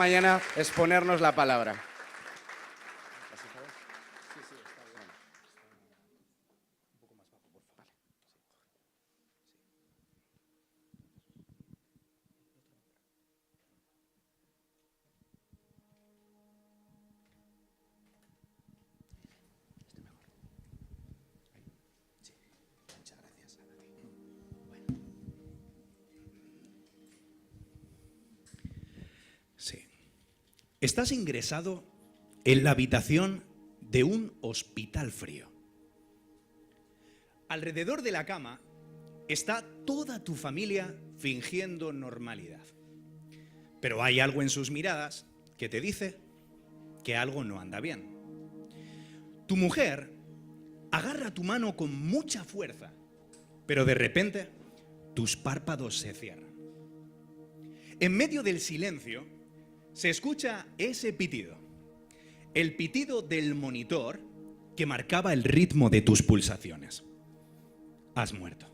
mañana exponernos la palabra. Sí. Estás ingresado en la habitación de un hospital frío. Alrededor de la cama está toda tu familia fingiendo normalidad. Pero hay algo en sus miradas que te dice que algo no anda bien. Tu mujer agarra tu mano con mucha fuerza, pero de repente tus párpados se cierran. En medio del silencio se escucha ese pitido, el pitido del monitor que marcaba el ritmo de tus pulsaciones. Has muerto.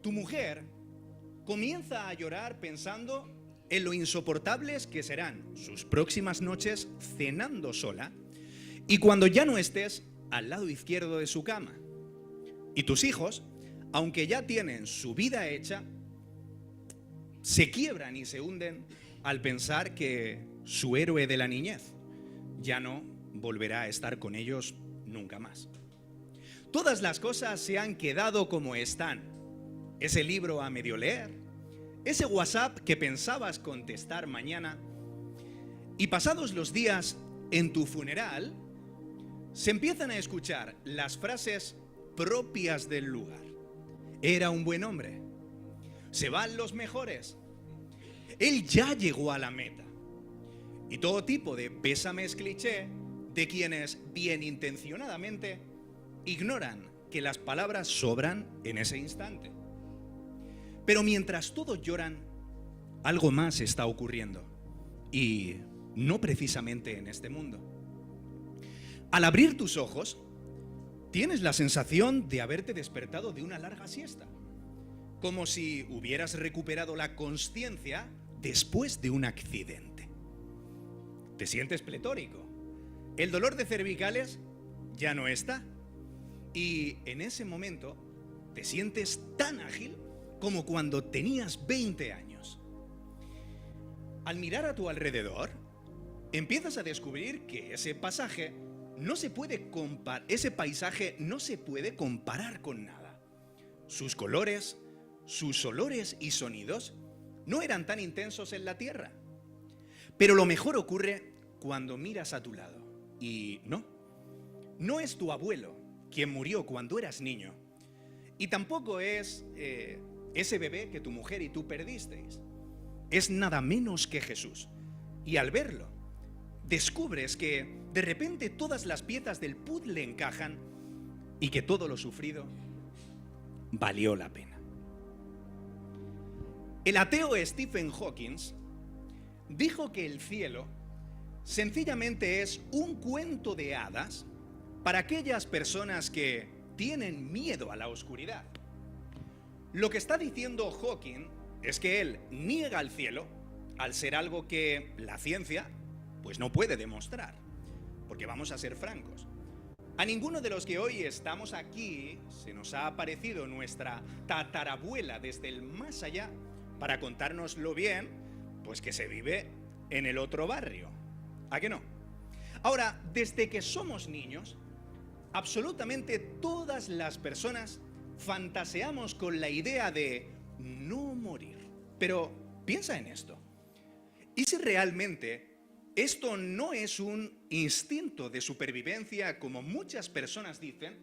Tu mujer comienza a llorar pensando en lo insoportables que serán sus próximas noches cenando sola y cuando ya no estés al lado izquierdo de su cama. Y tus hijos, aunque ya tienen su vida hecha, se quiebran y se hunden al pensar que su héroe de la niñez ya no volverá a estar con ellos nunca más. Todas las cosas se han quedado como están. Ese libro a medio leer, ese WhatsApp que pensabas contestar mañana, y pasados los días en tu funeral, se empiezan a escuchar las frases propias del lugar. Era un buen hombre. Se van los mejores. Él ya llegó a la meta. Y todo tipo de pésames cliché de quienes bien intencionadamente ignoran que las palabras sobran en ese instante. Pero mientras todos lloran, algo más está ocurriendo. Y no precisamente en este mundo. Al abrir tus ojos, tienes la sensación de haberte despertado de una larga siesta. Como si hubieras recuperado la consciencia después de un accidente. Te sientes pletórico. El dolor de cervicales ya no está. Y en ese momento te sientes tan ágil como cuando tenías 20 años. Al mirar a tu alrededor, empiezas a descubrir que ese paisaje no se puede comparar con nada. Sus colores, sus olores y sonidos no eran tan intensos en la tierra. Pero lo mejor ocurre cuando miras a tu lado. Y no es tu abuelo quien murió cuando eras niño. Y tampoco es ese bebé que tu mujer y tú perdisteis. Es nada menos que Jesús. Y al verlo, descubres que de repente todas las piezas del puzzle encajan y que todo lo sufrido valió la pena. El ateo Stephen Hawking dijo que el cielo sencillamente es un cuento de hadas para aquellas personas que tienen miedo a la oscuridad. Lo que está diciendo Hawking es que él niega al cielo al ser algo que la ciencia pues no puede demostrar, porque vamos a ser francos. A ninguno de los que hoy estamos aquí se nos ha aparecido nuestra tatarabuela desde el más allá para contarnos lo bien pues que se vive en el otro barrio. ¿A qué no? Ahora, desde que somos niños, absolutamente todas las personas fantaseamos con la idea de no morir. Pero piensa en esto. ¿Y si realmente esto no es un instinto de supervivencia como muchas personas dicen,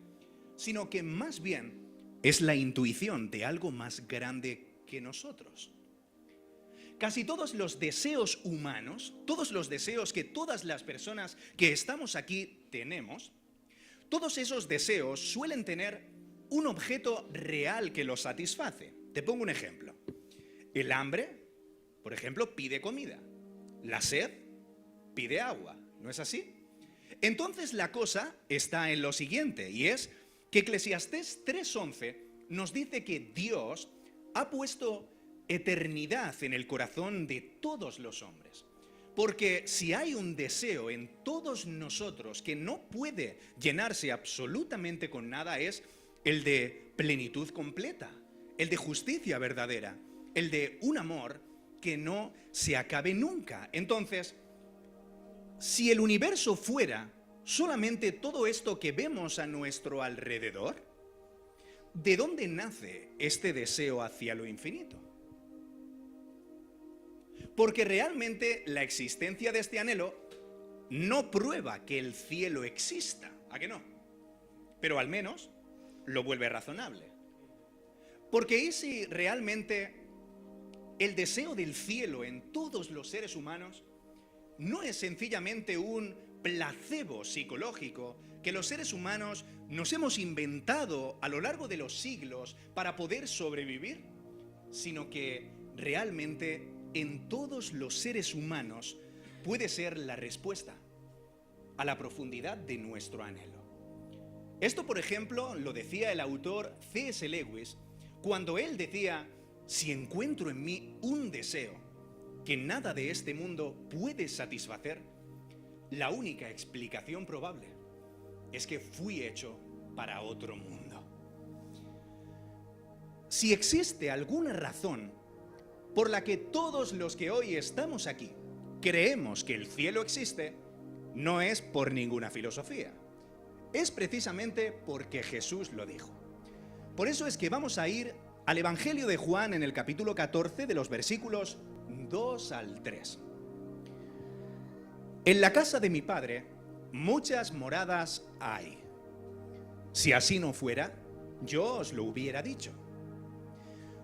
sino que más bien es la intuición de algo más grande que nosotros? Casi todos los deseos humanos, todos los deseos que todas las personas que estamos aquí tenemos, todos esos deseos suelen tener un objeto real que los satisface. Te pongo un ejemplo. El hambre, por ejemplo, pide comida. La sed pide agua, ¿no es así? Entonces la cosa está en lo siguiente, y es que Eclesiastés 3:11 nos dice que Dios ha puesto eternidad en el corazón de todos los hombres. Porque si hay un deseo en todos nosotros que no puede llenarse absolutamente con nada, es el de plenitud completa, el de justicia verdadera, el de un amor que no se acabe nunca. Entonces, si el universo fuera solamente todo esto que vemos a nuestro alrededor, ¿de dónde nace este deseo hacia lo infinito? Porque realmente la existencia de este anhelo no prueba que el cielo exista, ¿a que no? Pero al menos lo vuelve razonable. Porque ¿y si realmente el deseo del cielo en todos los seres humanos no es sencillamente un placebo psicológico que los seres humanos nos hemos inventado a lo largo de los siglos para poder sobrevivir? Sino que realmente en todos los seres humanos puede ser la respuesta a la profundidad de nuestro anhelo. Esto, por ejemplo, lo decía el autor C.S. Lewis cuando él decía: si encuentro en mí un deseo que nada de este mundo puede satisfacer, la única explicación probable es que fui hecho para otro mundo. Si existe alguna razón por la que todos los que hoy estamos aquí creemos que el cielo existe, no es por ninguna filosofía. Es precisamente porque Jesús lo dijo. Por eso es que vamos a ir al Evangelio de Juan en el capítulo 14 de los versículos 2 al 3. En la casa de mi Padre muchas moradas hay. Si así no fuera, yo os lo hubiera dicho.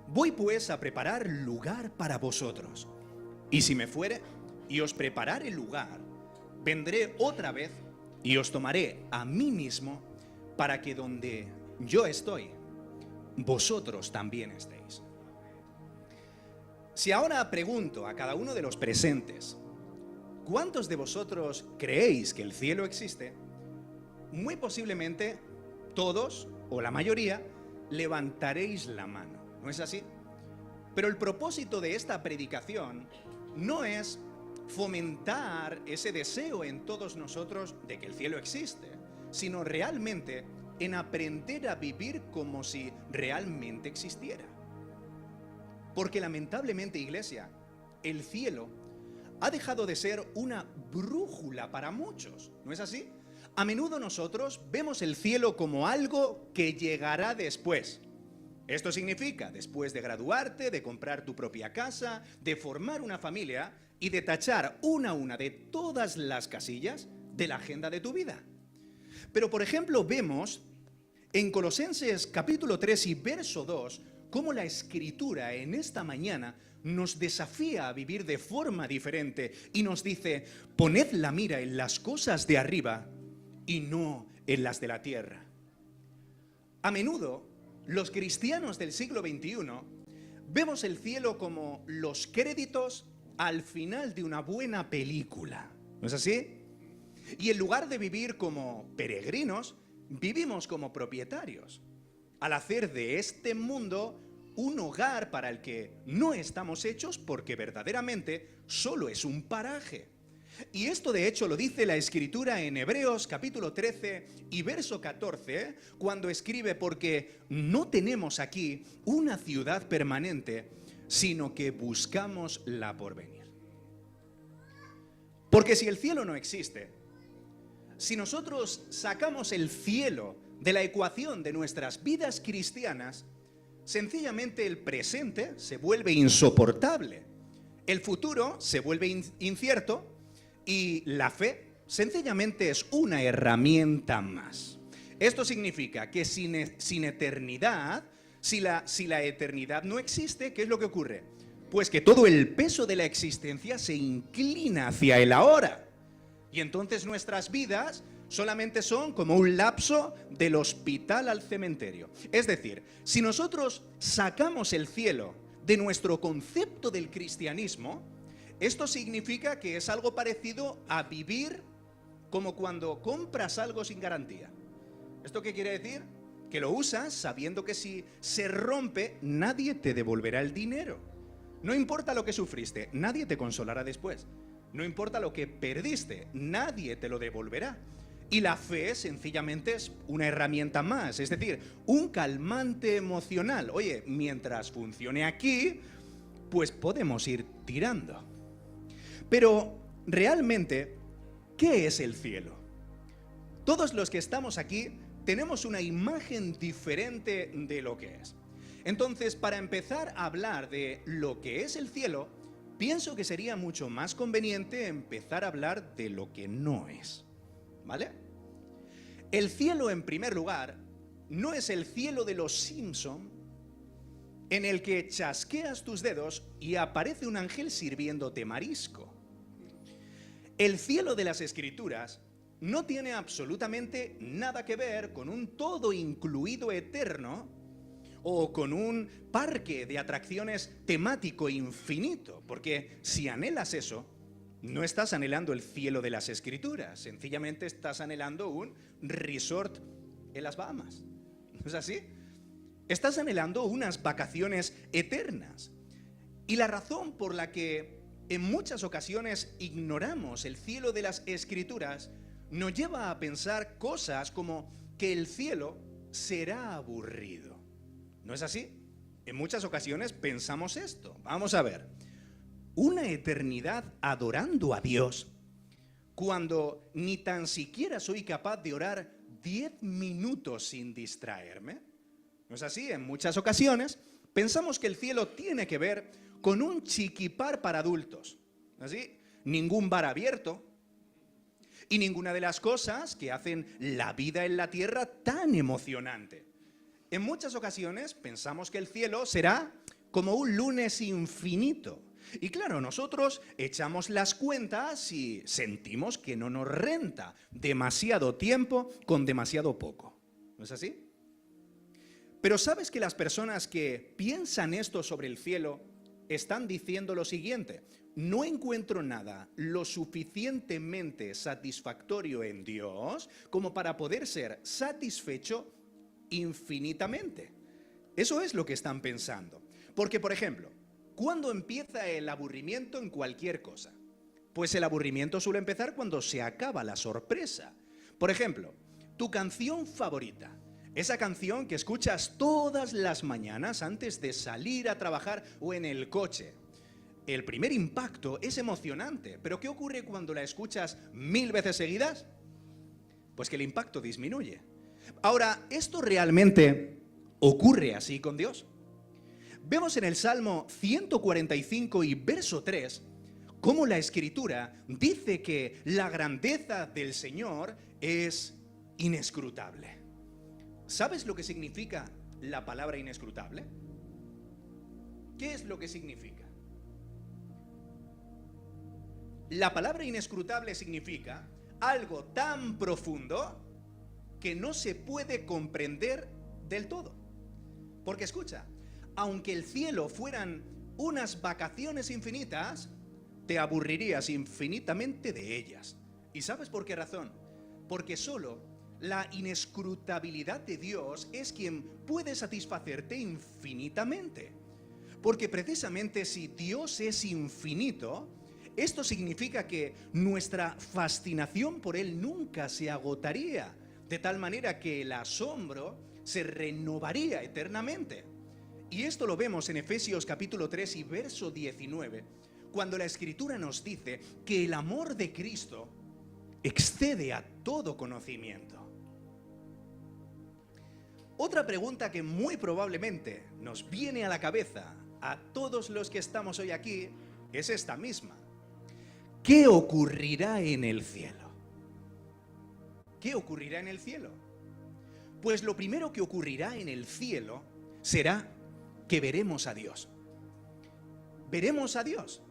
Voy pues a preparar lugar para vosotros. Y si me fuere y os preparare lugar, vendré otra vez y os tomaré a mí mismo, para que donde yo estoy, vosotros también estéis. Si ahora pregunto a cada uno de los presentes, ¿cuántos de vosotros creéis que el cielo existe? Muy posiblemente todos o la mayoría levantaréis la mano. ¿No es así? Pero el propósito de esta predicación no es fomentar ese deseo en todos nosotros de que el cielo existe, sino realmente en aprender a vivir como si realmente existiera. Porque lamentablemente, iglesia, el cielo ha dejado de ser una brújula para muchos, ¿no es así? A menudo nosotros vemos el cielo como algo que llegará después. Esto significa, después de graduarte, de comprar tu propia casa, de formar una familia y de tachar una a una de todas las casillas de la agenda de tu vida. Pero, por ejemplo, vemos en Colosenses capítulo 3 y verso 2 cómo la Escritura en esta mañana nos desafía a vivir de forma diferente y nos dice: poned la mira en las cosas de arriba y no en las de la tierra. A menudo, los cristianos del siglo XXI vemos el cielo como los créditos al final de una buena película, ¿no es así? Y en lugar de vivir como peregrinos, vivimos como propietarios, al hacer de este mundo un hogar para el que no estamos hechos, porque verdaderamente solo es un paraje. Y esto de hecho lo dice la Escritura en Hebreos capítulo 13 y verso 14, cuando escribe: porque no tenemos aquí una ciudad permanente, sino que buscamos la porvenir. Porque si el cielo no existe, si nosotros sacamos el cielo de la ecuación de nuestras vidas cristianas, sencillamente el presente se vuelve insoportable, el futuro se vuelve incierto, y la fe sencillamente es una herramienta más. Esto significa que sin eternidad, si la eternidad no existe, ¿qué es lo que ocurre? Pues que todo el peso de la existencia se inclina hacia el ahora. Y entonces nuestras vidas solamente son como un lapso del hospital al cementerio. Es decir, si nosotros sacamos el cielo de nuestro concepto del cristianismo, esto significa que es algo parecido a vivir como cuando compras algo sin garantía. ¿Esto qué quiere decir? Que lo usas sabiendo que si se rompe, nadie te devolverá el dinero. No importa lo que sufriste, nadie te consolará después. No importa lo que perdiste, nadie te lo devolverá. Y la fe sencillamente es una herramienta más, es decir, un calmante emocional. Oye, mientras funcione aquí, pues podemos ir tirando. Pero realmente, ¿qué es el cielo? Todos los que estamos aquí tenemos una imagen diferente de lo que es. Entonces, para empezar a hablar de lo que es el cielo, pienso que sería mucho más conveniente empezar a hablar de lo que no es. ¿Vale? El cielo, en primer lugar, no es el cielo de los Simpson, en el que chasqueas tus dedos y aparece un ángel sirviéndote marisco. El cielo de las Escrituras no tiene absolutamente nada que ver con un todo incluido eterno o con un parque de atracciones temático infinito, porque si anhelas eso, no estás anhelando el cielo de las Escrituras, sencillamente estás anhelando un resort en las Bahamas. ¿No es así? Estás anhelando unas vacaciones eternas. Y la razón por la que en muchas ocasiones ignoramos el cielo de las Escrituras nos lleva a pensar cosas como que el cielo será aburrido. ¿No es así? En muchas ocasiones pensamos esto. Vamos a ver. Una eternidad adorando a Dios cuando ni tan siquiera soy capaz de orar 10 minutos sin distraerme. ¿No es así? En muchas ocasiones pensamos que el cielo tiene que ver con un chiquipar para adultos. ¿No es así? Ningún bar abierto y ninguna de las cosas que hacen la vida en la tierra tan emocionante. En muchas ocasiones pensamos que el cielo será como un lunes infinito. Y claro, nosotros echamos las cuentas y sentimos que no nos renta demasiado tiempo con demasiado poco. ¿No es así? Pero ¿sabes que las personas que piensan esto sobre el cielo están diciendo lo siguiente? No encuentro nada lo suficientemente satisfactorio en Dios como para poder ser satisfecho infinitamente. Eso es lo que están pensando. Porque, por ejemplo, ¿cuándo empieza el aburrimiento en cualquier cosa? Pues el aburrimiento suele empezar cuando se acaba la sorpresa. Por ejemplo, tu canción favorita, esa canción que escuchas todas las mañanas antes de salir a trabajar o en el coche. El primer impacto es emocionante, pero ¿qué ocurre cuando la escuchas 1000 veces seguidas? Pues que el impacto disminuye. Ahora, ¿esto realmente ocurre así con Dios? Vemos en el Salmo 145 y verso 3 cómo la Escritura dice que la grandeza del Señor es inescrutable. ¿Sabes lo que significa la palabra inescrutable? ¿Qué es lo que significa? La palabra inescrutable significa algo tan profundo que no se puede comprender del todo. Porque escucha, aunque el cielo fueran unas vacaciones infinitas, te aburrirías infinitamente de ellas. ¿Y sabes por qué razón? Porque solo la inescrutabilidad de Dios es quien puede satisfacerte infinitamente. Porque precisamente si Dios es infinito, esto significa que nuestra fascinación por Él nunca se agotaría, de tal manera que el asombro se renovaría eternamente. Y esto lo vemos en Efesios capítulo 3 y verso 19, cuando la Escritura nos dice que el amor de Cristo excede a todo conocimiento. Otra pregunta que muy probablemente nos viene a la cabeza a todos los que estamos hoy aquí es esta misma. ¿Qué ocurrirá en el cielo? ¿Qué ocurrirá en el cielo? Pues lo primero que ocurrirá en el cielo será que veremos a Dios. Veremos a Dios.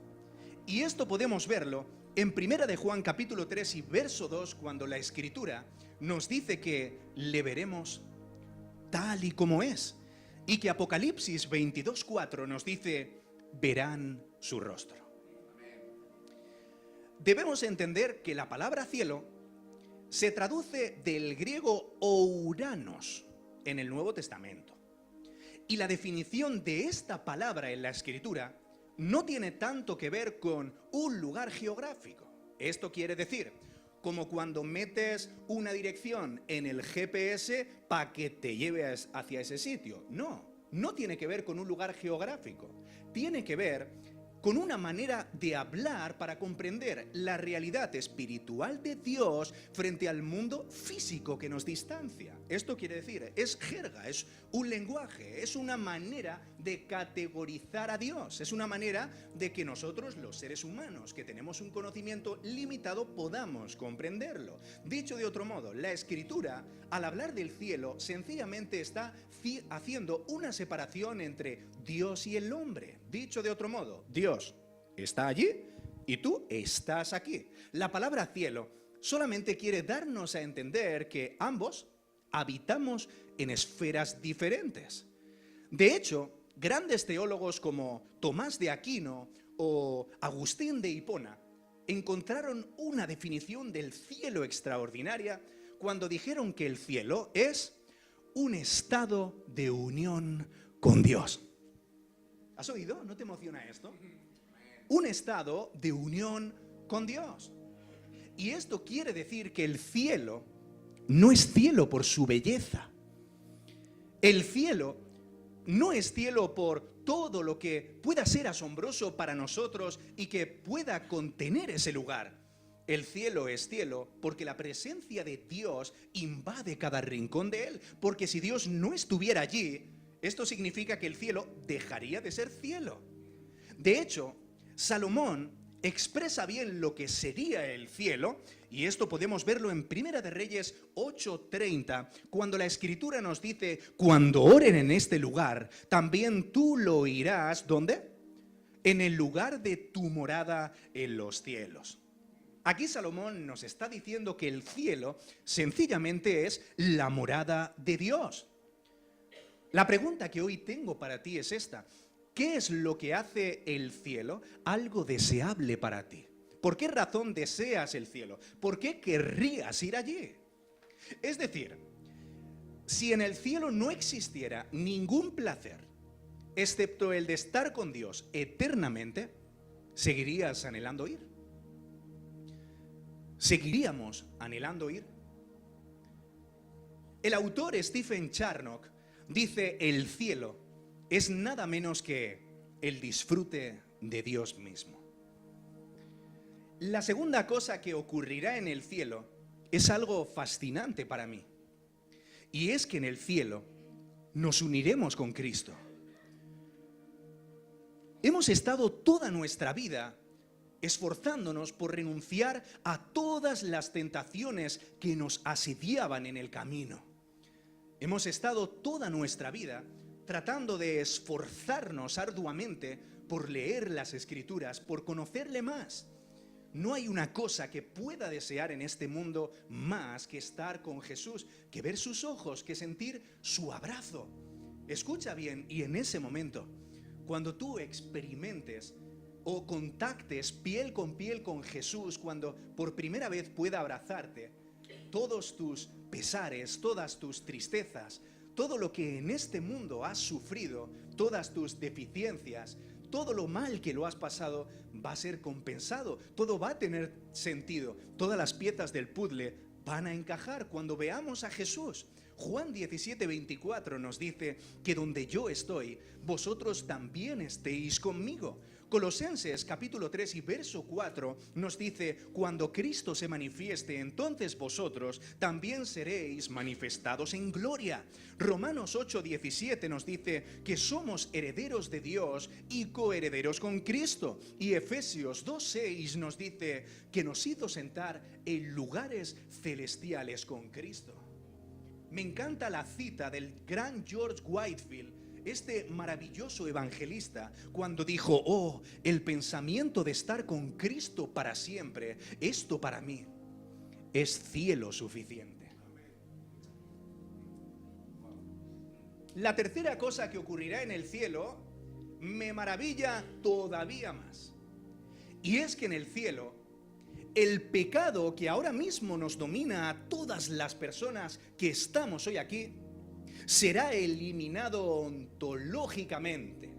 Y esto podemos verlo en 1 de Juan capítulo 3 y verso 2, cuando la Escritura nos dice que le veremos tal y como es. Y que Apocalipsis 22:4 nos dice, verán su rostro. Debemos entender que la palabra cielo se traduce del griego ouranos en el Nuevo Testamento. Y la definición de esta palabra en la Escritura no tiene tanto que ver con un lugar geográfico. Esto quiere decir, como cuando metes una dirección en el GPS para que te lleve hacia ese sitio. No, no tiene que ver con un lugar geográfico. Tiene que ver con una manera de hablar para comprender la realidad espiritual de Dios frente al mundo físico que nos distancia. Esto quiere decir, es jerga, es un lenguaje, es una manera de categorizar a Dios, es una manera de que nosotros, los seres humanos, que tenemos un conocimiento limitado, podamos comprenderlo. Dicho de otro modo, la Escritura, al hablar del cielo, sencillamente está haciendo una separación entre Dios y el hombre. Dicho de otro modo, Dios está allí y tú estás aquí. La palabra cielo solamente quiere darnos a entender que ambos habitamos en esferas diferentes. De hecho, grandes teólogos como Tomás de Aquino o Agustín de Hipona encontraron una definición del cielo extraordinaria cuando dijeron que el cielo es un estado de unión con Dios. ¿Has oído? ¿No te emociona esto? Un estado de unión con Dios. Y esto quiere decir que el cielo no es cielo por su belleza. El cielo no es cielo por todo lo que pueda ser asombroso para nosotros y que pueda contener ese lugar. El cielo es cielo porque la presencia de Dios invade cada rincón de él. Porque si Dios no estuviera allí, esto significa que el cielo dejaría de ser cielo. De hecho, Salomón expresa bien lo que sería el cielo, y esto podemos verlo en Primera de Reyes 8:30, cuando la Escritura nos dice: cuando oren en este lugar, también tú lo oirás, ¿dónde? En el lugar de tu morada en los cielos. Aquí Salomón nos está diciendo que el cielo sencillamente es la morada de Dios. La pregunta que hoy tengo para ti es esta: ¿qué es lo que hace el cielo algo deseable para ti? ¿Por qué razón deseas el cielo? ¿Por qué querrías ir allí? Es decir, si en el cielo no existiera ningún placer, excepto el de estar con Dios eternamente, ¿seguirías anhelando ir? ¿Seguiríamos anhelando ir? El autor Stephen Charnock dice: el cielo es nada menos que el disfrute de Dios mismo. La segunda cosa que ocurrirá en el cielo es algo fascinante para mí. Y es que en el cielo nos uniremos con Cristo. Hemos estado toda nuestra vida esforzándonos por renunciar a todas las tentaciones que nos asediaban en el camino. Hemos estado toda nuestra vida tratando de esforzarnos arduamente por leer las Escrituras, por conocerle más. No hay una cosa que pueda desear en este mundo más que estar con Jesús, que ver sus ojos, que sentir su abrazo. Escucha bien, y en ese momento, cuando tú experimentes o contactes piel con Jesús, cuando por primera vez pueda abrazarte, todos tus pesares, todas tus tristezas, todo lo que en este mundo has sufrido, todas tus deficiencias, todo lo mal que lo has pasado va a ser compensado, todo va a tener sentido, todas las piezas del puzzle van a encajar cuando veamos a Jesús. Juan 17:24 nos dice que donde yo estoy, vosotros también estéis conmigo. Colosenses capítulo 3 y verso 4 nos dice: cuando Cristo se manifieste, entonces vosotros también seréis manifestados en gloria. Romanos 8:17 nos dice que somos herederos de Dios y coherederos con Cristo. Y Efesios 2:6 nos dice que nos hizo sentar en lugares celestiales con Cristo. Me encanta la cita del gran George Whitefield, este maravilloso evangelista, cuando dijo: oh, el pensamiento de estar con Cristo para siempre, esto para mí es cielo suficiente. La tercera cosa que ocurrirá en el cielo me maravilla todavía más. Y es que en el cielo, el pecado que ahora mismo nos domina a todas las personas que estamos hoy aquí será eliminado ontológicamente.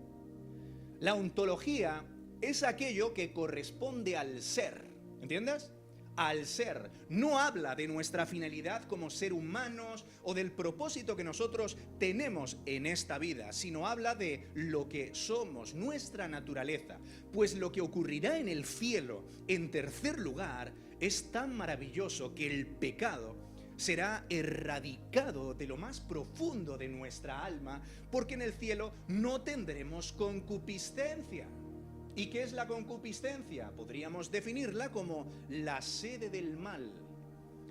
La ontología es aquello que corresponde al ser, ¿entiendes? Al ser. No habla de nuestra finalidad como ser humanos o del propósito que nosotros tenemos en esta vida, sino habla de lo que somos, nuestra naturaleza. Pues lo que ocurrirá en el cielo, en tercer lugar, es tan maravilloso que el pecado será erradicado de lo más profundo de nuestra alma, porque en el cielo no tendremos concupiscencia. ¿Y qué es la concupiscencia? Podríamos definirla como la sede del mal,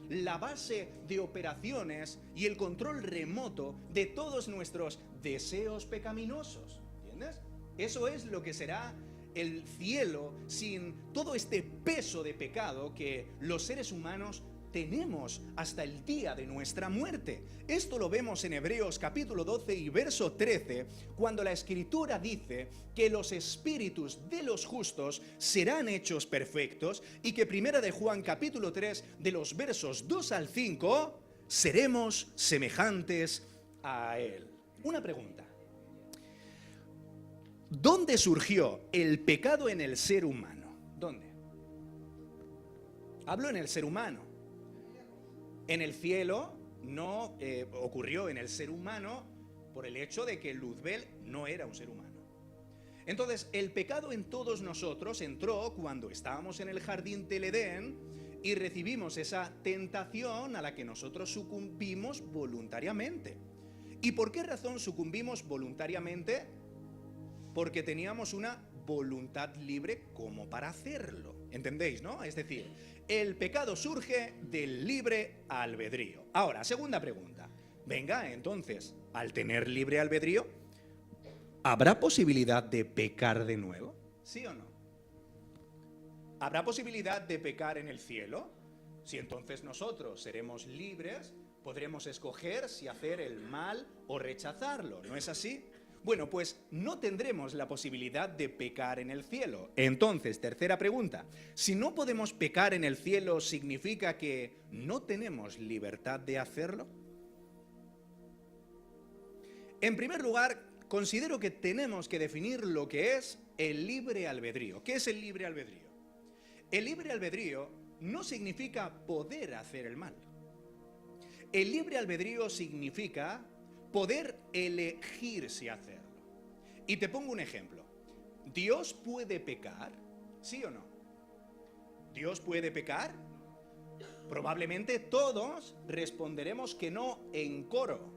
la base de operaciones y el control remoto de todos nuestros deseos pecaminosos. ¿Entiendes? Eso es lo que será el cielo sin todo este peso de pecado que los seres humanos tenemos hasta el día de nuestra muerte. Esto lo vemos en Hebreos capítulo 12 y verso 13, cuando la Escritura dice que los espíritus de los justos serán hechos perfectos y que primera de Juan capítulo 3 de los versos 2 al 5 seremos semejantes a Él. Una pregunta. ¿Dónde surgió el pecado en el ser humano? ¿Dónde? Hablo en el ser humano. En el cielo no ocurrió en el ser humano por el hecho de que Luzbel no era un ser humano. Entonces, el pecado en todos nosotros entró cuando estábamos en el jardín del Edén y recibimos esa tentación a la que nosotros sucumbimos voluntariamente. ¿Y por qué razón sucumbimos voluntariamente? Porque teníamos una voluntad libre como para hacerlo. ¿Entendéis, no? Es decir, el pecado surge del libre albedrío. Ahora, segunda pregunta. Venga, entonces, al tener libre albedrío, ¿habrá posibilidad de pecar de nuevo? ¿Sí o no? ¿Habrá posibilidad de pecar en el cielo? Si entonces nosotros seremos libres, podremos escoger si hacer el mal o rechazarlo. ¿No es así? Bueno, pues no tendremos la posibilidad de pecar en el cielo. Entonces, tercera pregunta. Si no podemos pecar en el cielo, ¿significa que no tenemos libertad de hacerlo? En primer lugar, considero que tenemos que definir lo que es el libre albedrío. ¿Qué es el libre albedrío? El libre albedrío no significa poder hacer el mal. El libre albedrío significa poder elegir si hacerlo. Y te pongo un ejemplo. ¿Dios puede pecar? ¿Sí o no? ¿Dios puede pecar? Probablemente todos responderemos que no en coro.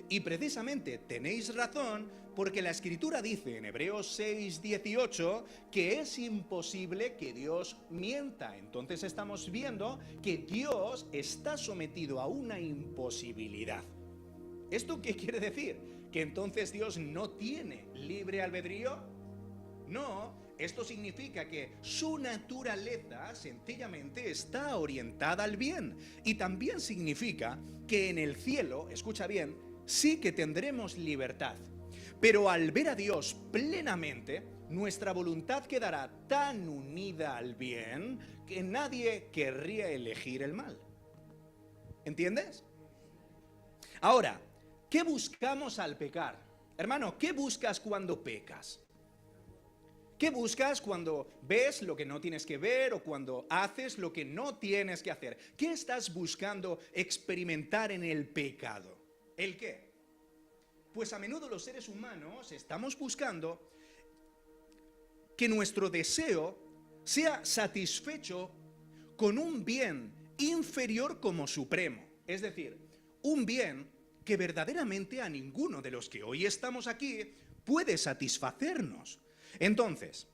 Y precisamente tenéis razón, porque la Escritura dice en Hebreos 6:18 que es imposible que Dios mienta. Entonces estamos viendo que Dios está sometido a una imposibilidad. ¿Esto qué quiere decir? ¿Que entonces Dios no tiene libre albedrío? No, esto significa que su naturaleza sencillamente está orientada al bien. Y también significa que en el cielo, escucha bien, sí que tendremos libertad. Pero al ver a Dios plenamente, nuestra voluntad quedará tan unida al bien que nadie querría elegir el mal. ¿Entiendes? Ahora, ¿qué buscamos al pecar? Hermano, ¿qué buscas cuando pecas? ¿Qué buscas cuando ves lo que no tienes que ver o cuando haces lo que no tienes que hacer? ¿Qué estás buscando experimentar en el pecado? ¿El qué? Pues a menudo los seres humanos estamos buscando que nuestro deseo sea satisfecho con un bien inferior como supremo. Es decir, un bien que verdaderamente a ninguno de los que hoy estamos aquí puede satisfacernos. Entonces,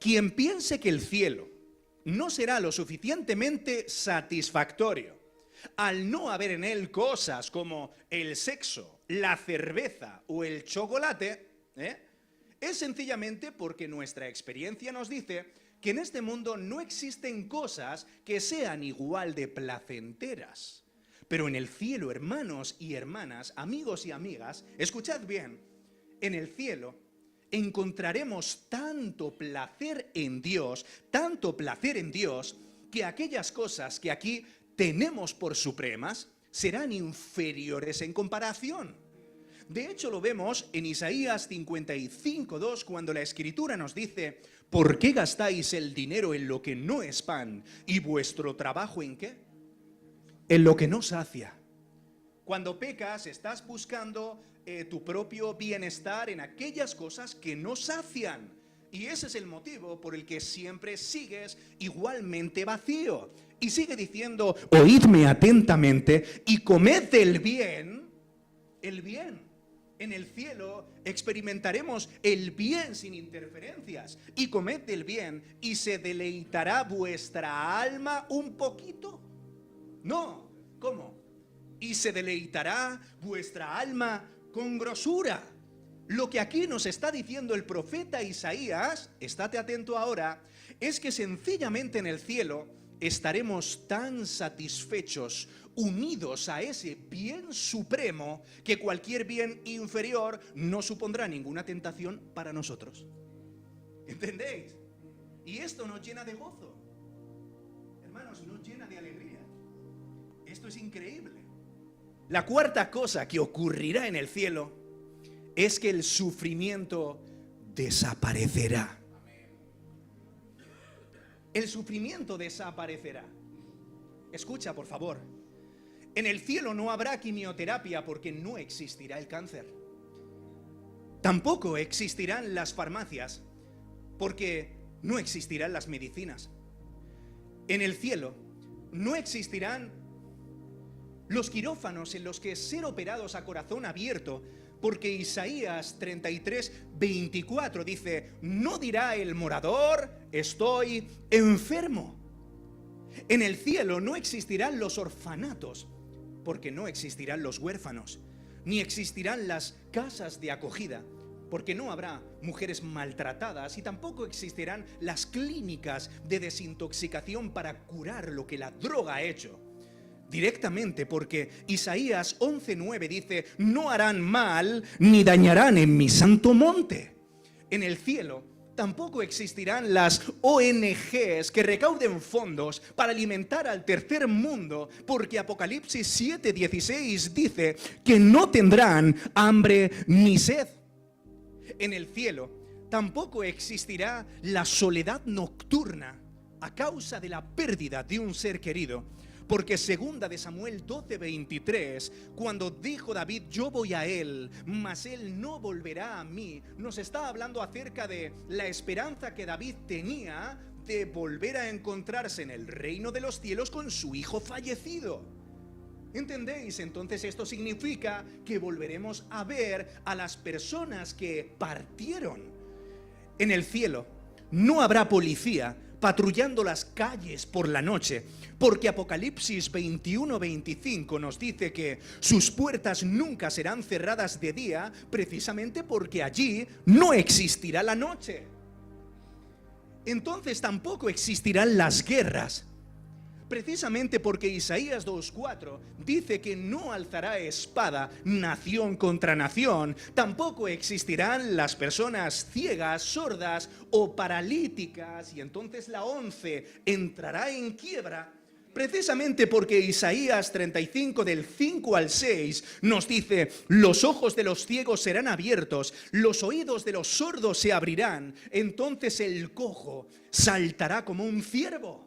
quien piense que el cielo no será lo suficientemente satisfactorio al no haber en él cosas como el sexo, la cerveza o el chocolate, es sencillamente porque nuestra experiencia nos dice que en este mundo no existen cosas que sean igual de placenteras. Pero en el cielo, hermanos y hermanas, amigos y amigas, escuchad bien, en el cielo encontraremos tanto placer en Dios, que aquellas cosas que aquí tenemos por supremas serán inferiores en comparación. De hecho, lo vemos en Isaías 55:2, cuando la Escritura nos dice: ¿por qué gastáis el dinero en lo que no es pan y vuestro trabajo en qué? En lo que no sacia. Cuando pecas, estás buscando tu propio bienestar en aquellas cosas que no sacian. Y ese es el motivo por el que siempre sigues igualmente vacío. Y sigue diciendo: oídme atentamente y comed el bien. El bien. En el cielo experimentaremos el bien sin interferencias. Y comed del bien y se deleitará vuestra alma un poquito. No, ¿cómo? Y se deleitará vuestra alma con grosura. Lo que aquí nos está diciendo el profeta Isaías, estate atento ahora, es que sencillamente en el cielo estaremos tan satisfechos, unidos a ese bien supremo, que cualquier bien inferior no supondrá ninguna tentación para nosotros. ¿Entendéis? Y esto nos llena de gozo. Hermanos, nos llena de alegría. Esto es increíble. La cuarta cosa que ocurrirá en el cielo es que el sufrimiento desaparecerá. El sufrimiento desaparecerá. Escucha, por favor. En el cielo no habrá quimioterapia porque no existirá el cáncer. Tampoco existirán las farmacias porque no existirán las medicinas. En el cielo no existirán los quirófanos en los que ser operados a corazón abierto, porque Isaías 33:24 dice: no dirá el morador, estoy enfermo. En el cielo no existirán los orfanatos, porque no existirán los huérfanos, ni existirán las casas de acogida, porque no habrá mujeres maltratadas, y tampoco existirán las clínicas de desintoxicación para curar lo que la droga ha hecho. Directamente, porque Isaías 11:9 dice: no harán mal ni dañarán en mi santo monte. En el cielo tampoco existirán las ONGs que recauden fondos para alimentar al tercer mundo, porque Apocalipsis 7:16 dice que no tendrán hambre ni sed. En el cielo tampoco existirá la soledad nocturna a causa de la pérdida de un ser querido, porque segunda de Samuel 12:23, cuando dijo David: yo voy a él, mas él no volverá a mí, nos está hablando acerca de la esperanza que David tenía de volver a encontrarse en el reino de los cielos con su hijo fallecido. ¿Entendéis? Entonces esto significa que volveremos a ver a las personas que partieron. En el cielo no habrá policía patrullando las calles por la noche, porque Apocalipsis 21:25 nos dice que sus puertas nunca serán cerradas de día, precisamente porque allí no existirá la noche. Entonces tampoco existirán las guerras, precisamente porque Isaías 2:4 dice que no alzará espada nación contra nación. Tampoco existirán las personas ciegas, sordas o paralíticas. Y entonces la 11 entrará en quiebra, precisamente porque Isaías 35 del 5 al 6 nos dice: los ojos de los ciegos serán abiertos, los oídos de los sordos se abrirán, entonces el cojo saltará como un ciervo.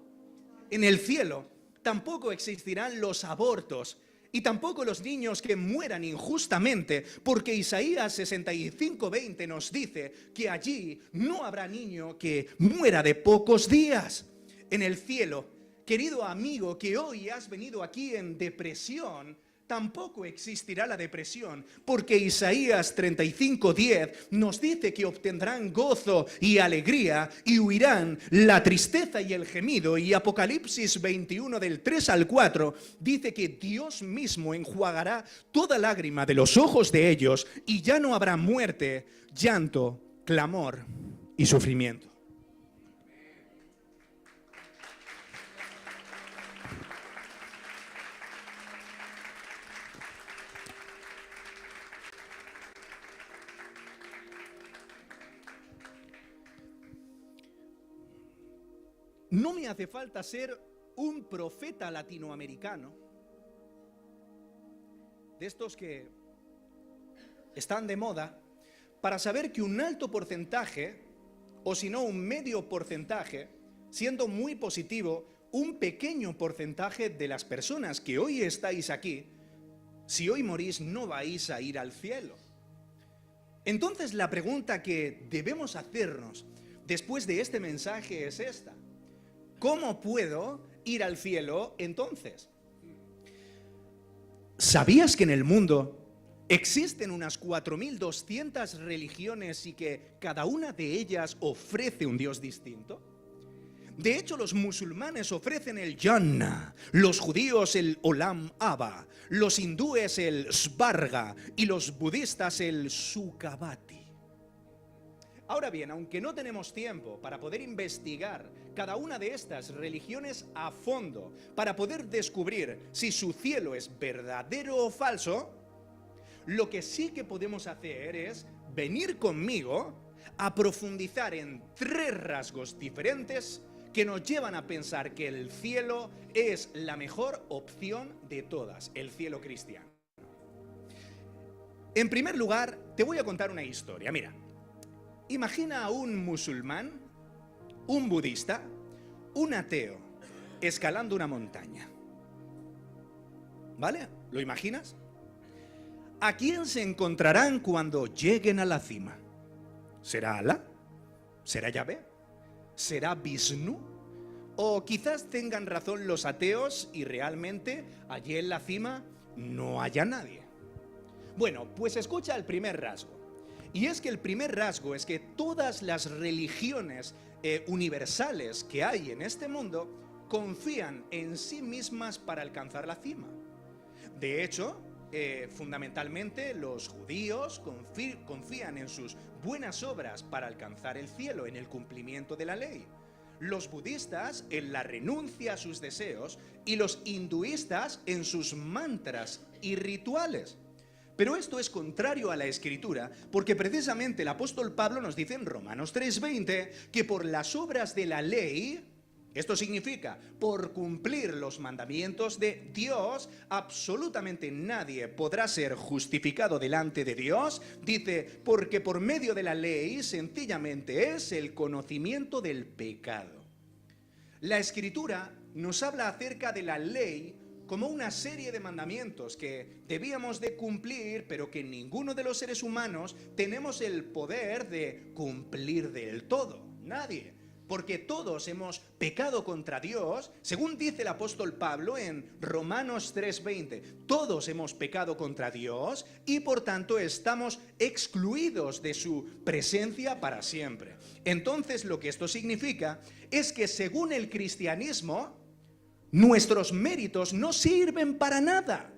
En el cielo tampoco existirán los abortos y tampoco los niños que mueran injustamente, porque Isaías 65:20 nos dice que allí no habrá niño que muera de pocos días. En el cielo, querido amigo, que hoy has venido aquí en depresión, tampoco existirá la depresión, porque Isaías 35:10 nos dice que obtendrán gozo y alegría y huirán la tristeza y el gemido. Y Apocalipsis 21 del 3 al 4 dice que Dios mismo enjuagará toda lágrima de los ojos de ellos, y ya no habrá muerte, llanto, clamor y sufrimiento. No me hace falta ser un profeta latinoamericano, de estos que están de moda para saber que un alto porcentaje, o si no un medio porcentaje, siendo muy positivo, un pequeño porcentaje de las personas que hoy estáis aquí, si hoy morís no vais a ir al cielo. Entonces la pregunta que debemos hacernos después de este mensaje es esta: ¿cómo puedo ir al cielo entonces? ¿Sabías que en el mundo existen unas 4.200 religiones y que cada una de ellas ofrece un Dios distinto? De hecho, los musulmanes ofrecen el Jannah, los judíos el Olam Abba, los hindúes el Svarga y los budistas el Sukhavati. Ahora bien, aunque no tenemos tiempo para poder investigar cada una de estas religiones a fondo, para poder descubrir si su cielo es verdadero o falso, lo que sí que podemos hacer es venir conmigo a profundizar en 3 rasgos diferentes que nos llevan a pensar que el cielo es la mejor opción de todas, el cielo cristiano. En primer lugar, te voy a contar una historia. Mira, imagina a un musulmán, un budista, un ateo, escalando una montaña. ¿Vale? ¿Lo imaginas? ¿A quién se encontrarán cuando lleguen a la cima? ¿Será Alá? ¿Será Yahvé? ¿Será Vishnu? O quizás tengan razón los ateos y realmente allí en la cima no haya nadie. Bueno, pues escucha el primer rasgo. Y es que el primer rasgo es que todas las religiones universales que hay en este mundo confían en sí mismas para alcanzar la cima. De hecho, fundamentalmente los judíos confían en sus buenas obras para alcanzar el cielo, en el cumplimiento de la ley. Los budistas en la renuncia a sus deseos y los hinduistas en sus mantras y rituales. Pero esto es contrario a la Escritura, porque precisamente el apóstol Pablo nos dice en Romanos 3:20 que por las obras de la ley, esto significa por cumplir los mandamientos de Dios, absolutamente nadie podrá ser justificado delante de Dios. Dice, porque por medio de la ley sencillamente es el conocimiento del pecado. La Escritura nos habla acerca de la ley como una serie de mandamientos que debíamos de cumplir, pero que ninguno de los seres humanos tenemos el poder de cumplir del todo. Nadie. Porque todos hemos pecado contra Dios, según dice el apóstol Pablo en Romanos 3:20. Todos hemos pecado contra Dios y por tanto estamos excluidos de su presencia para siempre. Entonces lo que esto significa es que según el cristianismo, nuestros méritos no sirven para nada.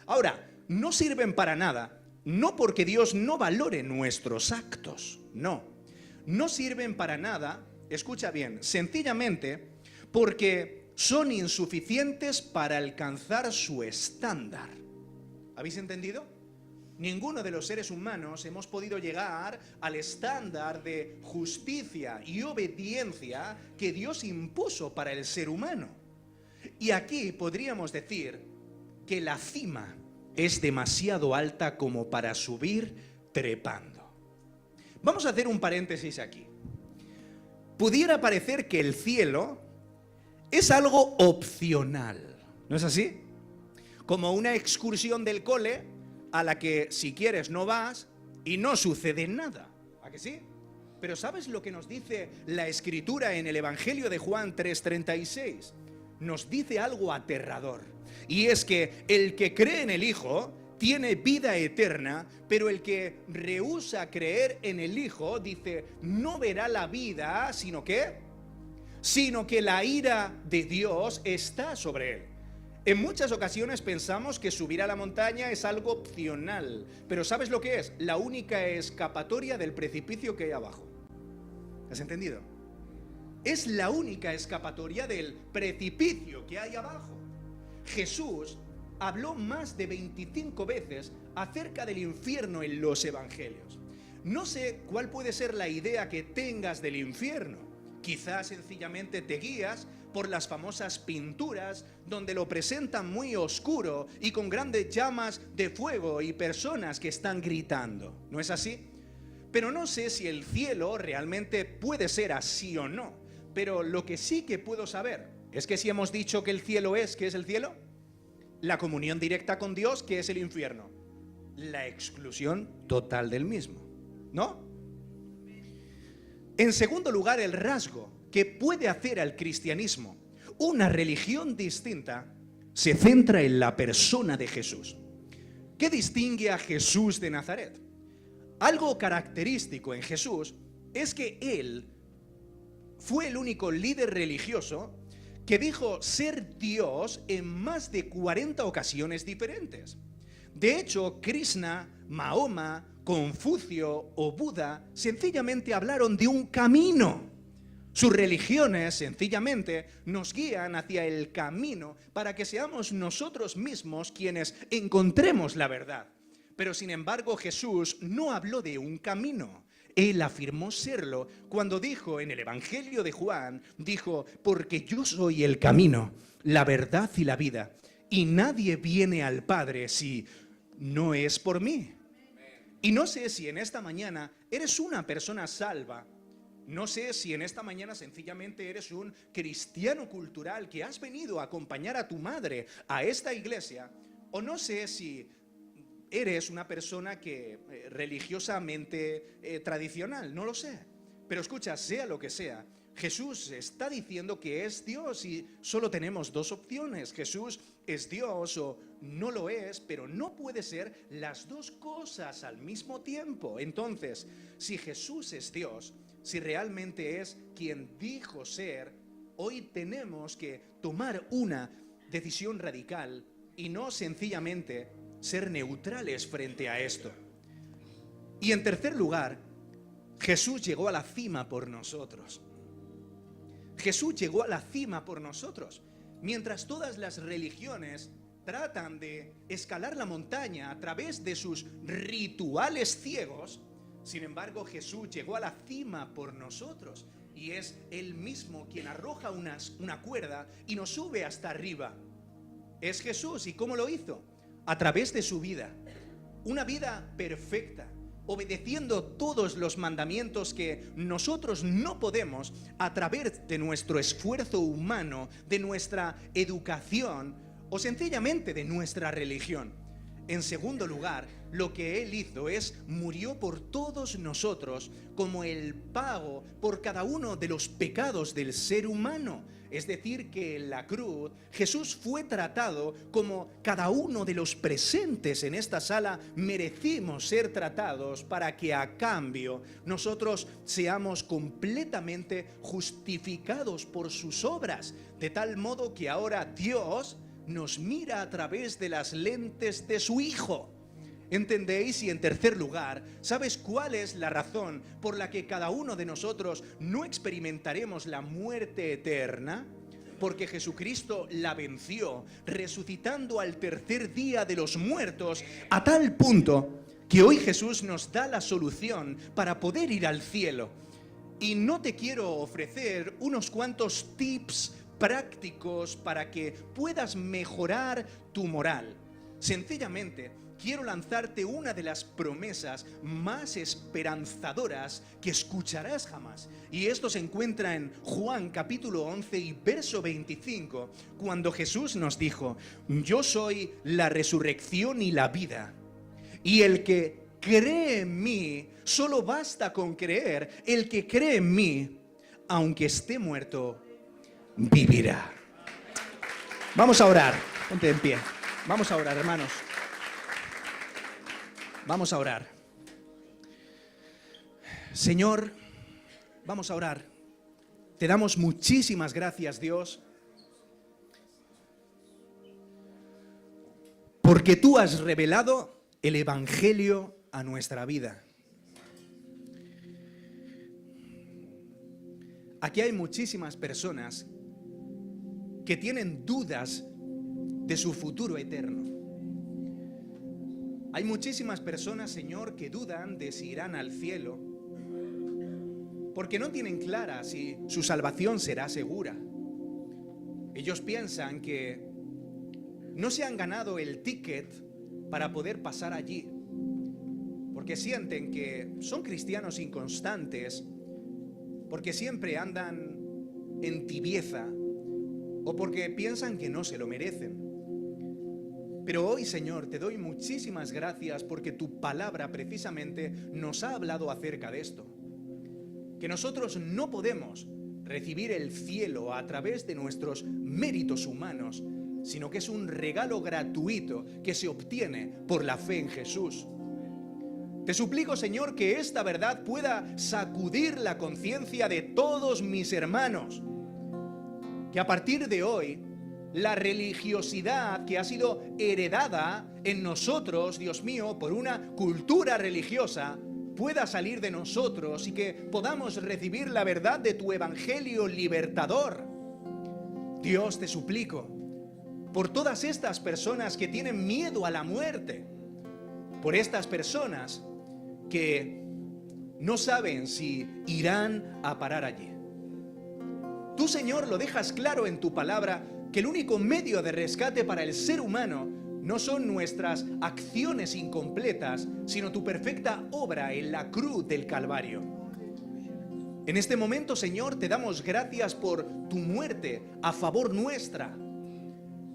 Ahora, no sirven para nada, no porque Dios no valore nuestros actos, no. No sirven para nada, escucha bien, sencillamente porque son insuficientes para alcanzar su estándar. ¿Habéis entendido? Ninguno de los seres humanos hemos podido llegar al estándar de justicia y obediencia que Dios impuso para el ser humano. Y aquí podríamos decir que la cima es demasiado alta como para subir trepando. Vamos a hacer un paréntesis aquí. Pudiera parecer que el cielo es algo opcional, ¿no es así? Como una excursión del cole a la que si quieres no vas y no sucede nada. ¿A que sí? Pero ¿sabes lo que nos dice la Escritura en el Evangelio de Juan 3:36? Nos dice algo aterrador. Y es que el que cree en el Hijo tiene vida eterna, pero el que rehúsa creer en el Hijo, dice, no verá la vida, sino que la ira de Dios está sobre él. En muchas ocasiones pensamos que subir a la montaña es algo opcional, pero ¿sabes lo que es? La única escapatoria del precipicio que hay abajo. ¿Has entendido? Es la única escapatoria del precipicio que hay abajo. Jesús habló más de 25 veces acerca del infierno en los evangelios. No sé cuál puede ser la idea que tengas del infierno. Quizás sencillamente te guías por las famosas pinturas donde lo presentan muy oscuro y con grandes llamas de fuego y personas que están gritando. ¿No es así? Pero no sé si el cielo realmente puede ser así o no. Pero lo que sí que puedo saber es que si hemos dicho que el cielo es, ¿qué es el cielo? La comunión directa con Dios, ¿qué es el infierno? La exclusión total del mismo, ¿no? En segundo lugar, el rasgo que puede hacer al cristianismo una religión distinta se centra en la persona de Jesús. ¿Qué distingue a Jesús de Nazaret? Algo característico en Jesús es que Él fue el único líder religioso que dijo ser Dios en más de 40 ocasiones diferentes. De hecho, Krishna, Mahoma, Confucio o Buda sencillamente hablaron de un camino. Sus religiones sencillamente nos guían hacia el camino para que seamos nosotros mismos quienes encontremos la verdad. Pero sin embargo, Jesús no habló de un camino. Él afirmó serlo cuando dijo en el Evangelio de Juan, dijo, porque yo soy el camino, la verdad y la vida, y nadie viene al Padre si no es por mí. Y no sé si en esta mañana eres una persona salva, no sé si en esta mañana sencillamente eres un cristiano cultural que has venido a acompañar a tu madre a esta iglesia, o no sé si eres una persona que religiosamente tradicional, no lo sé. Pero escucha, sea lo que sea, Jesús está diciendo que es Dios y solo tenemos dos opciones. Jesús es Dios o no lo es, pero no puede ser las dos cosas al mismo tiempo. Entonces, si Jesús es Dios, si realmente es quien dijo ser, hoy tenemos que tomar una decisión radical y no sencillamente ser neutrales frente a esto. Y en tercer lugar, Jesús llegó a la cima por nosotros. Jesús llegó a la cima por nosotros. Mientras todas las religiones tratan de escalar la montaña a través de sus rituales ciegos, sin embargo, Jesús llegó a la cima por nosotros. Y es Él mismo quien arroja una cuerda y nos sube hasta arriba. Es Jesús. ¿Y cómo lo hizo? A través de su vida. Una vida perfecta, obedeciendo todos los mandamientos que nosotros no podemos a través de nuestro esfuerzo humano, de nuestra educación o sencillamente de nuestra religión. En segundo lugar, lo que Él hizo es murió por todos nosotros como el pago por cada uno de los pecados del ser humano. Es decir, que en la cruz Jesús fue tratado como cada uno de los presentes en esta sala merecimos ser tratados para que a cambio nosotros seamos completamente justificados por sus obras. De tal modo que ahora Dios nos mira a través de las lentes de su Hijo. ¿Entendéis? Y en tercer lugar, ¿sabes cuál es la razón por la que cada uno de nosotros no experimentaremos la muerte eterna? Porque Jesucristo la venció, resucitando al tercer día de los muertos, a tal punto que hoy Jesús nos da la solución para poder ir al cielo. Y no te quiero ofrecer unos cuantos tips prácticos para que puedas mejorar tu moral. Sencillamente, quiero lanzarte una de las promesas más esperanzadoras que escucharás jamás. Y esto se encuentra en Juan capítulo 11 y verso 25, cuando Jesús nos dijo, yo soy la resurrección y la vida. Y el que cree en mí, solo basta con creer, el que cree en mí, aunque esté muerto, vivirá. Vamos a orar, ponte en pie. Vamos a orar, hermanos. Vamos a orar. Señor, vamos a orar. Te damos muchísimas gracias, Dios, porque tú has revelado el Evangelio a nuestra vida. Aquí hay muchísimas personas que tienen dudas de su futuro eterno. Hay muchísimas personas, Señor, que dudan de si irán al cielo porque no tienen clara si su salvación será segura. Ellos piensan que no se han ganado el ticket para poder pasar allí, porque sienten que son cristianos inconstantes, porque siempre andan en tibieza o porque piensan que no se lo merecen. Pero hoy, Señor, te doy muchísimas gracias porque tu palabra precisamente nos ha hablado acerca de esto. Que nosotros no podemos recibir el cielo a través de nuestros méritos humanos, sino que es un regalo gratuito que se obtiene por la fe en Jesús. Te suplico, Señor, que esta verdad pueda sacudir la conciencia de todos mis hermanos. Que a partir de hoy, la religiosidad que ha sido heredada en nosotros, Dios mío, por una cultura religiosa, pueda salir de nosotros y que podamos recibir la verdad de tu evangelio libertador. Dios, te suplico por todas estas personas que tienen miedo a la muerte, por estas personas que no saben si irán a parar allí. Tú, Señor, lo dejas claro en tu palabra, que el único medio de rescate para el ser humano no son nuestras acciones incompletas, sino tu perfecta obra en la cruz del Calvario. En este momento, Señor, te damos gracias por tu muerte a favor nuestra.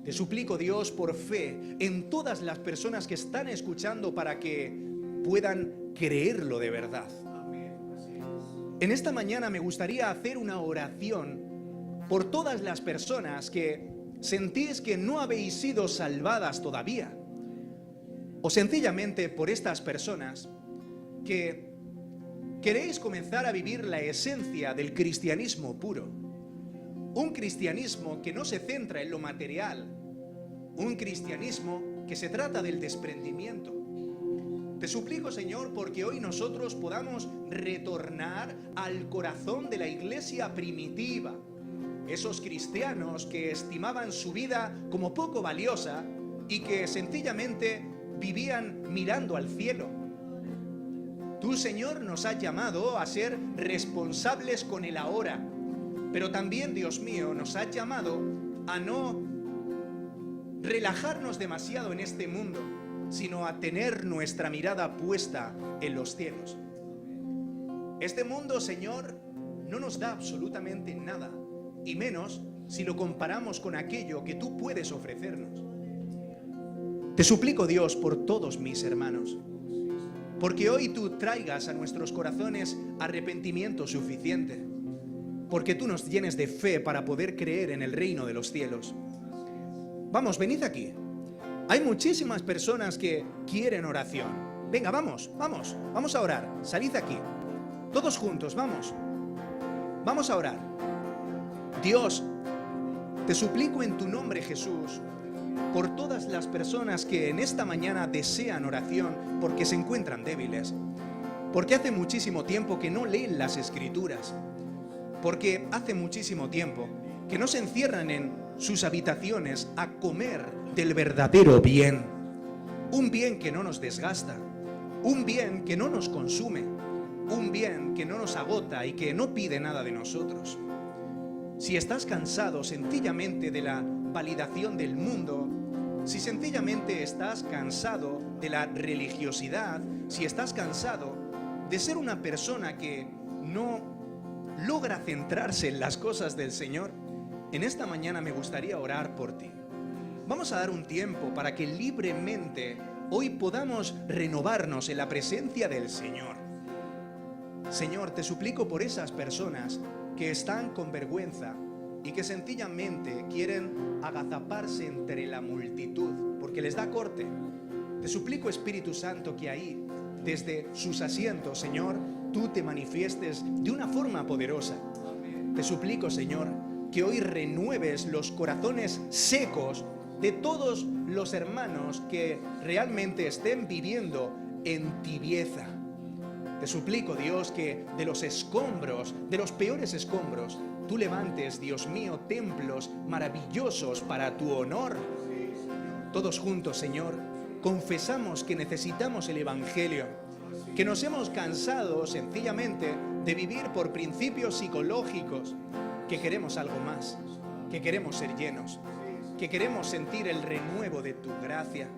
Te suplico, Dios, por fe en todas las personas que están escuchando para que puedan creerlo de verdad. En esta mañana me gustaría hacer una oración por todas las personas que sentís que no habéis sido salvadas todavía, o sencillamente por estas personas que queréis comenzar a vivir la esencia del cristianismo puro, un cristianismo que no se centra en lo material, un cristianismo que se trata del desprendimiento. Te suplico, Señor, porque hoy nosotros podamos retornar al corazón de la iglesia primitiva, esos cristianos que estimaban su vida como poco valiosa y que sencillamente vivían mirando al cielo. Tú, Señor, nos has llamado a ser responsables con el ahora, pero también, Dios mío, nos has llamado a no relajarnos demasiado en este mundo, sino a tener nuestra mirada puesta en los cielos. Este mundo, Señor, no nos da absolutamente nada, y menos si lo comparamos con aquello que tú puedes ofrecernos. Te suplico, Dios, por todos mis hermanos, porque hoy tú traigas a nuestros corazones arrepentimiento suficiente, porque tú nos llenes de fe para poder creer en el reino de los cielos. Vamos, venid aquí. Hay muchísimas personas que quieren oración. Venga, vamos a orar. Salid aquí. Todos juntos, vamos a orar. Dios, te suplico en tu nombre, Jesús, por todas las personas que en esta mañana desean oración porque se encuentran débiles, porque hace muchísimo tiempo que no leen las Escrituras, porque hace muchísimo tiempo que no se encierran en sus habitaciones a comer del verdadero bien, un bien que no nos desgasta, un bien que no nos consume, un bien que no nos agota y que no pide nada de nosotros. Si estás cansado sencillamente de la validación del mundo, si sencillamente estás cansado de la religiosidad, si estás cansado de ser una persona que no logra centrarse en las cosas del Señor, en esta mañana me gustaría orar por ti. Vamos a dar un tiempo para que libremente hoy podamos renovarnos en la presencia del Señor. Señor, te suplico por esas personas que están con vergüenza y que sencillamente quieren agazaparse entre la multitud porque les da corte. Te suplico, Espíritu Santo, que ahí, desde sus asientos, Señor, tú te manifiestes de una forma poderosa. Te suplico, Señor, que hoy renueves los corazones secos de todos los hermanos que realmente estén viviendo en tibieza. Te suplico, Dios, que de los escombros, de los peores escombros, tú levantes, Dios mío, templos maravillosos para tu honor. Todos juntos, Señor, confesamos que necesitamos el Evangelio, que nos hemos cansado sencillamente de vivir por principios psicológicos, que queremos algo más, que queremos ser llenos, que queremos sentir el renuevo de tu gracia.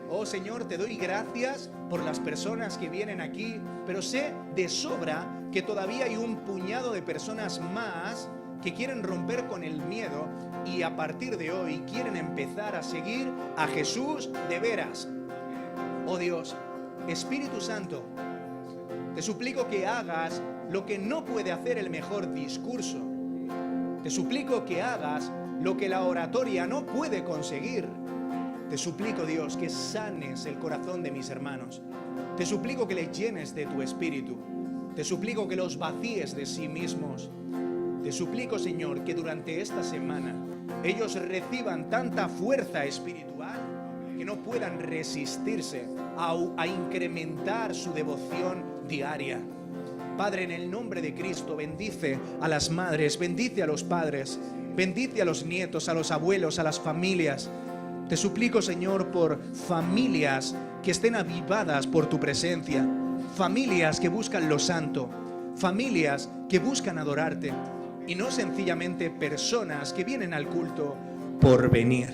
Oh Señor, te doy gracias por las personas que vienen aquí, pero sé de sobra que todavía hay un puñado de personas más que quieren romper con el miedo y a partir de hoy quieren empezar a seguir a Jesús de veras. Oh Dios, Espíritu Santo, te suplico que hagas lo que no puede hacer el mejor discurso. Te suplico que hagas lo que la oratoria no puede conseguir. Te suplico, Dios, que sanes el corazón de mis hermanos. Te suplico que les llenes de tu espíritu. Te suplico que los vacíes de sí mismos. Te suplico, Señor, que durante esta semana ellos reciban tanta fuerza espiritual que no puedan resistirse a incrementar su devoción diaria. Padre, en el nombre de Cristo, bendice a las madres, bendice a los padres, bendice a los nietos, a los abuelos, a las familias. Te suplico, Señor, por familias que estén avivadas por tu presencia, familias que buscan lo santo, familias que buscan adorarte y no sencillamente personas que vienen al culto por venir.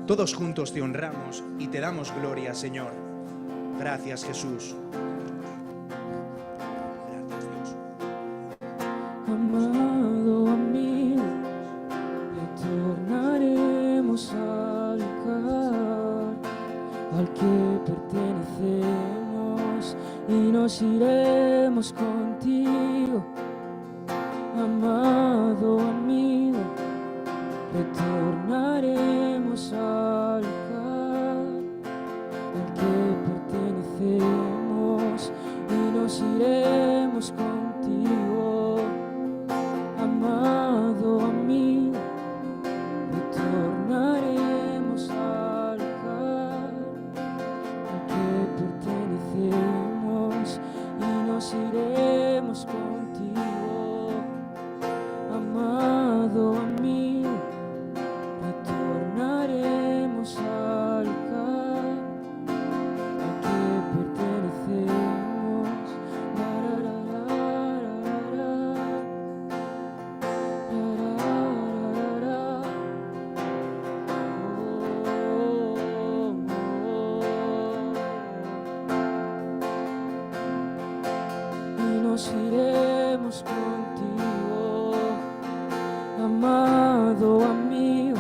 Todos juntos te honramos y te damos gloria, Señor. Gracias, Jesús. Gracias, Dios. Amado amigo, retornaremos al lugar al que pertenecemos y nos iremos contigo. Amado amigo, retornaremos al lugar al que pertenecemos y nos iremos contigo. Amado amigo, retornaremos al lugar al que pertenecemos y nos iremos contigo. Amado amigo, retornaremos al lugar al que pertenecemos. La, la, la, la, la, la, la. Y nos iremos contigo. Amado amigo,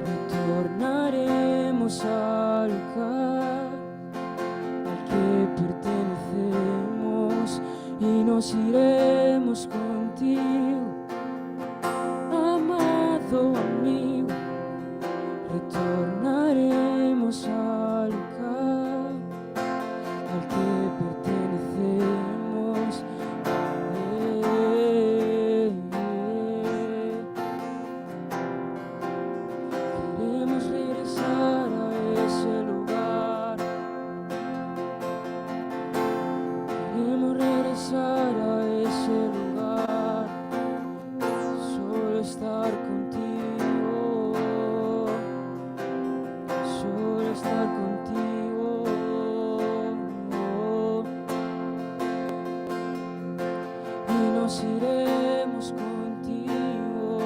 retornaremos al lugar al que pertenecemos y nos iremos contigo. Amado amigo, retornaremos al lugar al que pertenecemos. Queremos regresar a ese lugar. Queremos regresar a ese lugar. Solo estar contigo. Solo estar contigo. Y nos iremos contigo.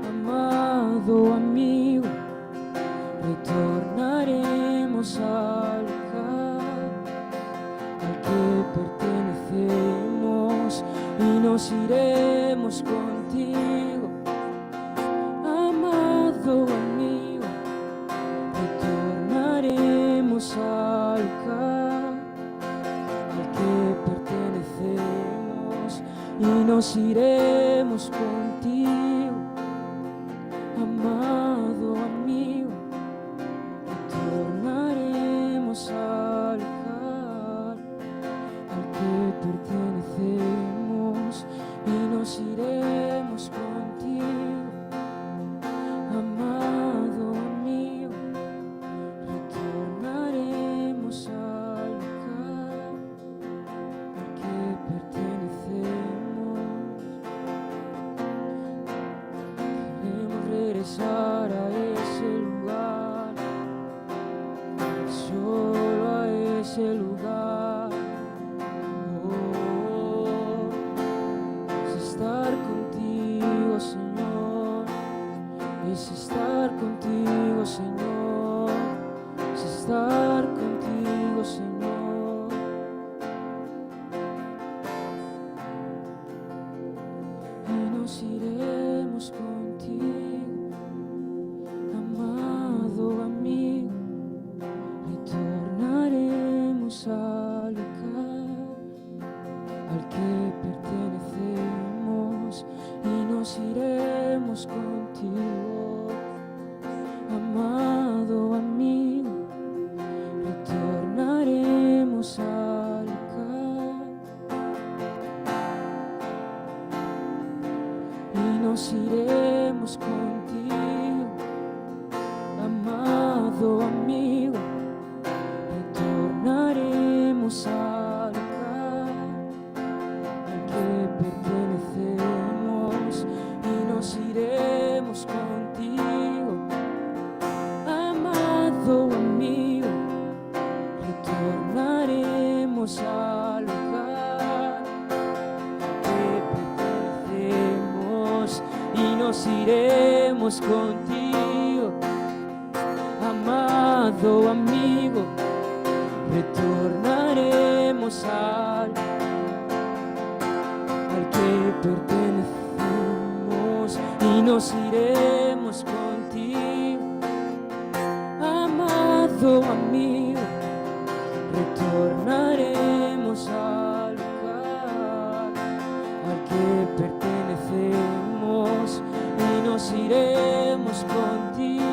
Amado amigo, retornaremos al lugar al que pertenecemos y nos iremos contigo. Amado amigo, retornaremos al lugar al que pertenecemos y nos iremos contigo. Amado amigo, retornaremos al lugar al que pertenecemos y nos iremos contigo. Amado amigo, retornaremos al lugar al que pertenecemos. Queremos regresar a ese lugar, solo a ese lugar. Oh, nos iremos contigo, amado amigo, retornaremos al campo y nos iremos contigo, amado amigo, retornaremos al lugar al que pertenecemos y nos iremos contigo, amado amigo, retornaremos al lugar que pertenecemos y nos iremos contigo, amado amigo, retornaremos al que pertenecemos y nos iremos contigo, amado amigo, retornaremos al lugar al que pertenecemos y nos iremos contigo.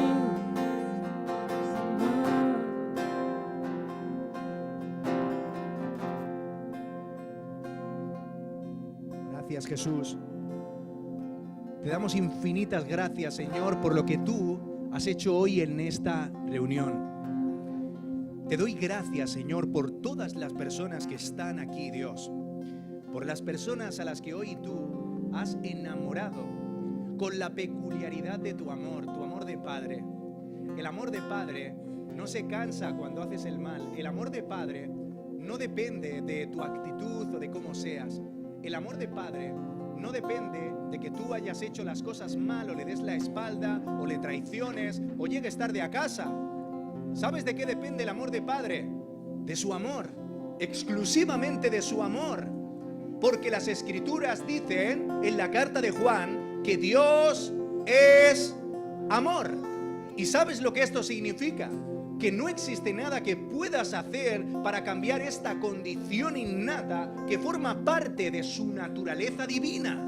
Gracias, Jesús. Te damos infinitas gracias, Señor, por lo que tú has hecho hoy en esta reunión. Te doy gracias, Señor, por todas las personas que están aquí, Dios. Por las personas a las que hoy tú has enamorado con la peculiaridad de tu amor de Padre. El amor de Padre no se cansa cuando haces el mal. El amor de Padre no depende de tu actitud o de cómo seas. El amor de Padre no depende de que tú hayas hecho las cosas mal o le des la espalda o le traiciones o llegues tarde a casa. ¿Sabes de qué depende el amor de Padre? De su amor, exclusivamente de su amor. Porque las Escrituras dicen en la carta de Juan que Dios es amor. ¿Y sabes lo que esto significa? Que no existe nada que puedas hacer para cambiar esta condición innata que forma parte de su naturaleza divina.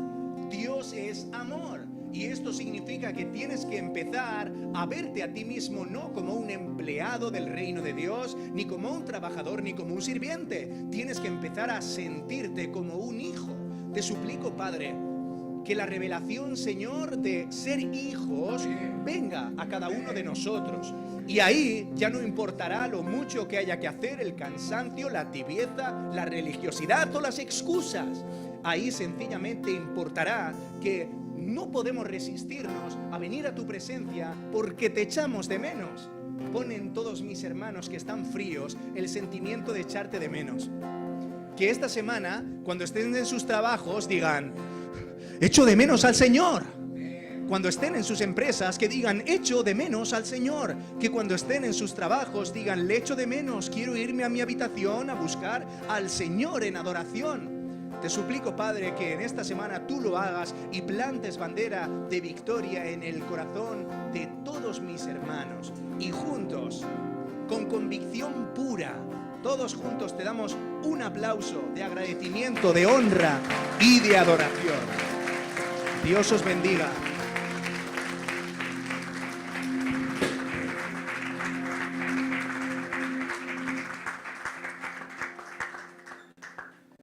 Dios es amor. Y esto significa que tienes que empezar a verte a ti mismo no como un empleado del reino de Dios, ni como un trabajador, ni como un sirviente. Tienes que empezar a sentirte como un hijo. Te suplico, Padre, que la revelación, Señor, de ser hijos venga a cada uno de nosotros. Y ahí ya no importará lo mucho que haya que hacer, el cansancio, la tibieza, la religiosidad o las excusas. Ahí sencillamente importará que no podemos resistirnos a venir a tu presencia porque te echamos de menos. Ponen todos mis hermanos que están fríos el sentimiento de echarte de menos. Que esta semana, cuando estén en sus trabajos, digan: echo de menos al Señor. Cuando estén en sus empresas, que digan: echo de menos al Señor. Que cuando estén en sus trabajos digan: le echo de menos, quiero irme a mi habitación a buscar al Señor en adoración. Te suplico, Padre, que en esta semana tú lo hagas y plantes bandera de victoria en el corazón de todos mis hermanos. Y juntos, con convicción pura, todos juntos te damos un aplauso de agradecimiento, de honra y de adoración. Dios os bendiga.